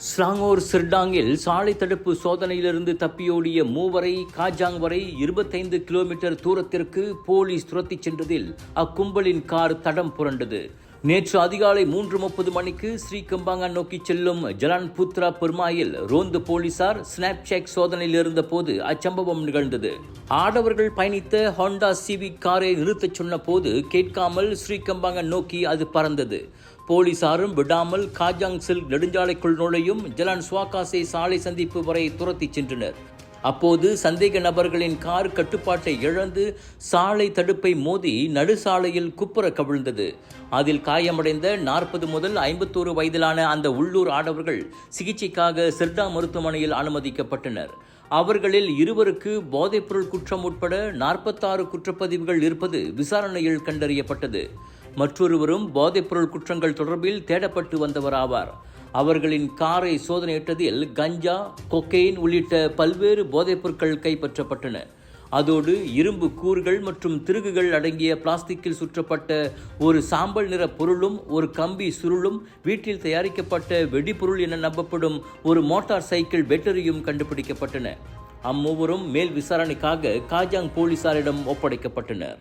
ஸ்லாங்கூர் சிர்டாங்கில் சாலை தடுப்பு சோதனையிலிருந்து தப்பியோடிய மூவரை காஜாங் வரை 25 கிலோமீட்டர் தூரத்திற்கு போலீஸ் துரத்திச் சென்றதில் அக்கும்பலின் கார் தடம் புரண்டது. நேற்று அதிகாலை 3:30 மணிக்கு ஸ்ரீகம்பாங்கா நோக்கி செல்லும் ஜலான் புத்ரா பெர்மாயில் ரோந்து போலீசார் ஸ்னாப்சேக் சோதனையில் இருந்தபோது அச்சம்பவம் நிகழ்ந்தது. ஆடவர்கள் பயணித்த ஹோண்டா சிவிக் காரை நிறுத்தச் சொன்ன போது கேட்காமல் ஸ்ரீகம்பாங்கா நோக்கி அது பறந்தது. போலீசாரும் விடாமல் காஜாங் சில்க் நெடுஞ்சாலைக்குள் நுழையும் ஜலான் ஸ்வாகாசே சாலை சந்திப்பு வரை துரத்திச் சென்றனர். அப்போது சந்தேக நபர்களின் கார் கட்டுப்பாட்டை இழந்து சாலை தடுப்பை மோதி நடுசாலையில் குப்புற கவிழ்ந்தது. அதில் காயமடைந்த 40 முதல் 51 வயதிலான அந்த உள்ளூர் ஆடவர்கள் சிகிச்சைக்காக சிர்டா மருத்துவமனையில் அனுமதிக்கப்பட்டனர். அவர்களில் 2 போதைப்பொருள் குற்றம் உட்பட 46 குற்றப்பதிவுகள் இருப்பது விசாரணையில் கண்டறியப்பட்டது. மற்றொருவரும் போதைப்பொருள் குற்றங்கள் தொடர்பில் தேடப்பட்டு வந்தவராவார். அவர்களின் காரை சோதனையிட்டதில் கஞ்சா, கொக்கைன் உள்ளிட்ட பல்வேறு போதைப் பொருட்கள் கைப்பற்றப்பட்டன. அதோடு இரும்பு கூறுகள் மற்றும் திருகுகள் அடங்கிய பிளாஸ்டிக்கில் சுற்றப்பட்ட ஒரு சாம்பல் நிற பொருளும் ஒரு கம்பி சுருளும் வீட்டில் தயாரிக்கப்பட்ட வெடிபொருள் என நம்பப்படும் ஒரு மோட்டார் சைக்கிள் பேட்டரியும் கண்டுபிடிக்கப்பட்டன. அம்மூவரும் மேல் விசாரணைக்காக காஜாங் போலீசாரிடம் ஒப்படைக்கப்பட்டனர்.